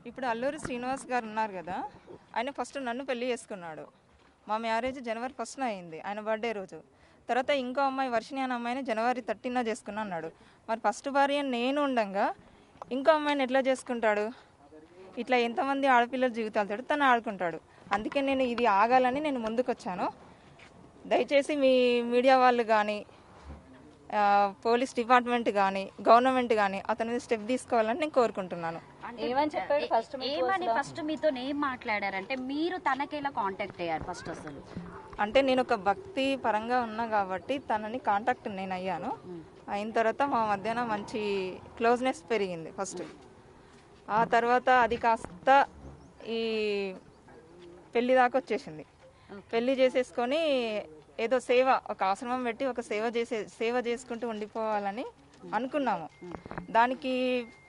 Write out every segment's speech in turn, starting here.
ఇప్పుడు అల్లూరి శ్రీనివాస్ గారు ఉన్నారు కదా, ఆయన ఫస్ట్ నన్ను పెళ్లి చేసుకున్నాడు. మా మ్యారేజ్ జనవరి 1న అయింది, ఆయన బర్త్డే రోజు. తర్వాత ఇంకో అమ్మాయి వర్షిణి అనే అమ్మాయిని జనవరి 13న చేసుకున్నా అన్నాడు. మరి ఫస్ట్ భార్య నేను ఉండగా ఇంకో అమ్మాయిని ఎట్లా చేసుకుంటాడు? ఇట్లా ఎంతమంది ఆడపిల్లల జీవితాలతో తను ఆడుకుంటాడు. అందుకే నేను ఇది ఆగాలని నేను ముందుకు వచ్చాను. దయచేసి మీ మీడియా వాళ్ళు కానీ, పోలీస్ డిపార్ట్మెంట్ కానీ, గవర్నమెంట్ కానీ అతని మీద స్టెప్ తీసుకోవాలని నేను కోరుకుంటున్నాను. ఏమని చెప్పాడు ఫస్ట్ మీతో ఏం మాట్లాడారంటే మీరు తనకి ఎలా కాంటాక్ట్ అయ్యారు ఫస్ట్? అసలు అంటే నేను ఒక భక్తి పరంగా ఉన్నా కాబట్టి తనని కాంటాక్ట్ నేను అయ్యాను. అయిన తర్వాత మా మధ్యన మంచి క్లోజ్నెస్ పెరిగింది ఫస్ట్. ఆ తర్వాత అది కాస్త ఈ పెళ్లి దాకా వచ్చేసింది. పెళ్లి చేసేసుకొని ఏదో సేవ, ఒక ఆశ్రమం పెట్టి ఒక సేవ చేసుకుంటూ ఉండిపోవాలని అనుకున్నాము. దానికి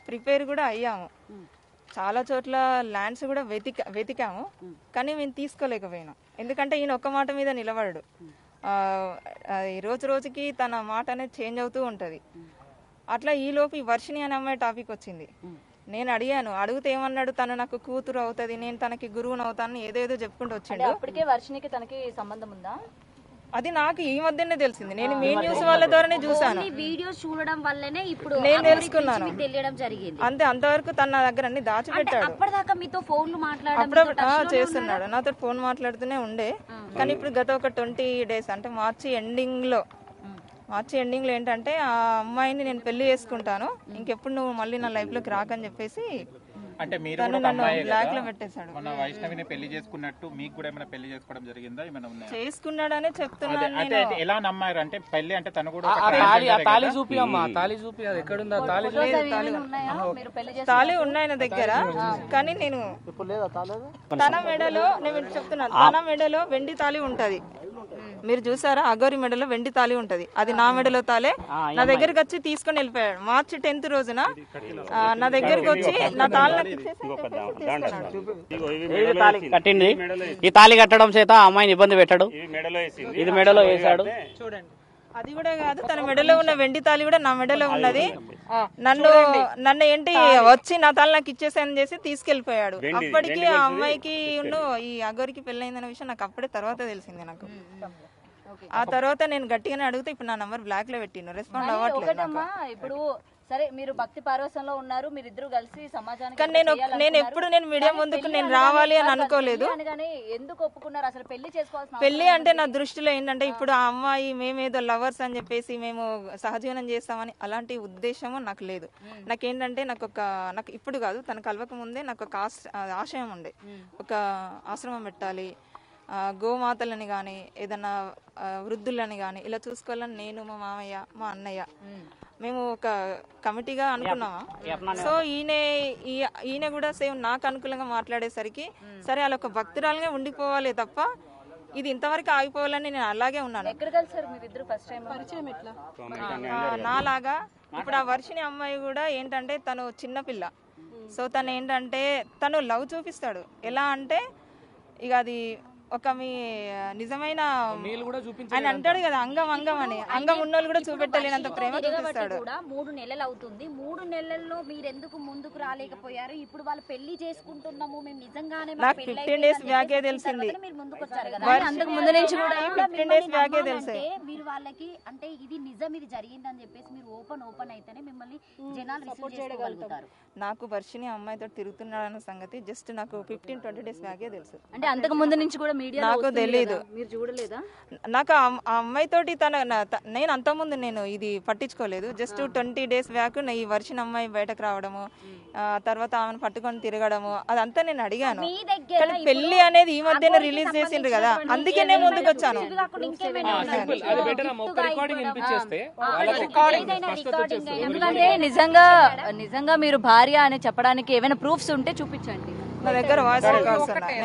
ప్రిపేర్ కూడా అయ్యాము. చాలా చోట్ల ల్యాండ్స్ కూడా వెతికాము, కానీ మేము తీసుకోలేకపోయినాం. ఎందుకంటే ఈయన ఒక్క మాట మీద నిలబడడు. రోజు రోజుకి తన మాట అనేది చేంజ్ అవుతూ ఉంటుంది. అట్లా ఈలోపు ఈ వర్షిణి అనే అమ్మాయి టాపిక్ వచ్చింది. నేను అడిగాను, అడిగితే ఏమన్నాడు, తను నాకు కూతురు అవుతుంది, నేను తనకి గురువుని అవుతాను, ఏదేదో చెప్పుకుంటూ వచ్చాడు. అప్పటికే వర్షినికి తనకి సంబంధం ఉందా? అది నాకు ఈ మధ్యనే తెలిసింది. నేను మీ న్యూస్ వాళ్ళ ద్వారానే చూసాను. వీడియోస్ చూడడం వల్లనే ఇప్పుడు నేను తెలుసుకున్నాను. తెలియడం జరిగింది. అంతే, అంతవరకు తన దగ్గర అన్ని దాచిపెట్టాడు. అప్పటిదాకా మీతో ఫోన్లు మాట్లాడడం చేస్తున్నాడు, నాతో ఫోన్ మాట్లాడుతూనే ఉండే. కానీ ఇప్పుడు గత ఒక 20 days అంటే మార్చి ఎండింగ్ లో ఏంటంటే ఆ అమ్మాయిని నేను పెళ్లి చేసుకుంటాను, ఇంకెప్పుడు నువ్వు మళ్ళీ నా లైఫ్ లోకి రాకని చెప్పేసి అంటే మీరు బ్లాక్ లో పెట్టేశాడు. మన వైష్ణవిని పెళ్లి చేసుకున్నట్టు మీకు కూడా ఏమైనా పెళ్లి చేసుకోవడం జరిగిందా? ఏమైనా ఉన్నాయా? చేసుకున్నాడనే చెప్తున్నాను. అంటే ఎలా నమ్మారు? అంటే పెళ్లి అంటే తను కూడా తాళి చూపి అమ్మా, తాళి చూపి. అది ఎక్కడుందా తాళి? తాళి ఉన్నాయి నా దగ్గర, కానీ నేను తన మెడలో, నేను చెప్తున్నాను, తన మెడలో వెండి తాళి ఉంటది. మీరు చూసారా, అగోరి మెడలో వెండి తాళి ఉంటది, అది నా మెడలో తాలే. నా దగ్గరికి వచ్చి తీసుకొని వెళ్ళిపోయాడు. మార్చి 10th రోజున నా దగ్గరికి వచ్చి నా తాళి కట్టింది. ఈ తాళి కట్టడం చేత అమ్మాయిని ఇబ్బంది పెట్టాడు, ఇది మెడలో వేసాడు. చూడండి, అది కూడా కాదు, తన మెడలో ఉన్న వెండి తాళి కూడా నా మెడలో ఉన్నది. నన్ను ఏంటి వచ్చి నా తాళి నాకు ఇచ్చేసానని చేసి తీసుకెళ్లిపోయాడు. అప్పటికి ఆ అమ్మాయికి ఈ అగోరికి పెళ్ళైందనే విషయం నాకు అప్పుడే తర్వాత తెలిసింది. నాకు ఆ తర్వాత నేను గట్టిగానే అడిగితే ఇప్పుడు నా నంబర్ బ్లాక్ లో పెట్టిన, రెస్పాండ్ అవ్వట్లేదు. ఇప్పుడు సరే, మీరు భక్తి పారవశంలో ఉన్నారు, మీరిద్దరు కలిసి సమాజానికి. కానీ నేను ఎప్పుడు మీడియా ముందుకు నేను రావాలి అని అనుకోలేదు. ఎందుకు ఒప్పుకున్నారు అసలు పెళ్లి చేసుకోవాల్సిన? పెళ్లి అంటే నా దృష్టిలో ఏంటంటే, ఇప్పుడు ఆ అమ్మాయి మేమేదో లవర్స్ అని చెప్పేసి మేము సహజీవనం చేస్తామని అలాంటి ఉద్దేశము నాకు లేదు. నాకేంటంటే నాకు ఇప్పుడు కాదు, తనకు కలవక ముందే నాకు ఒక ఆశయం ఉండే, ఒక ఆశ్రమం పెట్టాలి, గోమాతలని కానీ ఏదన్నా వృద్ధులని కానీ ఇలా చూసుకోవాలని నేను, మా మామయ్య, మా అన్నయ్య మేము ఒక కమిటీగా అనుకున్నామా. సో ఈయన కూడా సేమ్ నాకు అనుకూలంగా మాట్లాడేసరికి సరే అలా ఒక భక్తురాలుగా ఉండిపోవాలి తప్ప ఇది ఇంతవరకు ఆగిపోవాలని నేను అలాగే ఉన్నాను. నాలాగా ఇప్పుడు ఆ వర్షిణి అమ్మాయి కూడా ఏంటంటే తను చిన్నపిల్ల. సో తను ఏంటంటే తను లవ్ చూపిస్తాడు. ఎలా అంటే ఇక అది ఒక మీ నిజమైన ఆయన అంటాడు కదా, అంగం అని, అంగం ఉన్నోళ్ళు కూడా చూపెట్టలేనంత ప్రేమ చూపిస్తాడు. 3 నెలలు అవుతుంది, 3 నెలల్లో మీరు ఎందుకు ముందుకు రాలేకపోయారు? ఇప్పుడు వాళ్ళు పెళ్లి చేసుకుంటున్నాము మేము నిజంగానే, నాకు 15 days బ్యాకే తెలిసింది. ముందు నుంచి కూడా 15 days బ్యాకే తెలిసే మీరు వాళ్ళకి అంటే ఇది నిజం, ఇది జరిగిందని చెప్పేసి మీరు ఓపెన్ అయితేనే మిమ్మల్ని జనాలు రిసీవ్ చేసుకోగలుగుతారు. నాకు వర్షిణి అమ్మాయితో తిరుగుతున్నాడన్న సంగతి జస్ట్ నాకు 15-20 days బ్యాకే తెలుసు. అంటే అంతకు ముందు నుంచి కూడా నాకు తెలీదు. మీరు చూడలేదా? నాకు ఆ అమ్మాయితోటి నేను అంతకుముందు నేను ఇది పట్టించుకోలేదు. జస్ట్ 20 days బ్యాక్ ఈ వర్షిణి అమ్మాయి బయటకు రావడము, తర్వాత ఆమెను పట్టుకొని తిరగడము అదంతా నేను అడిగాను. కానీ పెళ్లి అనేది ఈ మధ్యన రిలీజ్ చేసిండ్రు కదా, అందుకే నేను ముందుకు వచ్చాను. ఎందుకంటే నిజంగా మీరు భార్య అని చెప్పడానికి ఏమైనా ప్రూఫ్స్ ఉంటే చూపించండి. నా దగ్గర వాయిస్ రికార్డ్స్ ఉన్నాయి.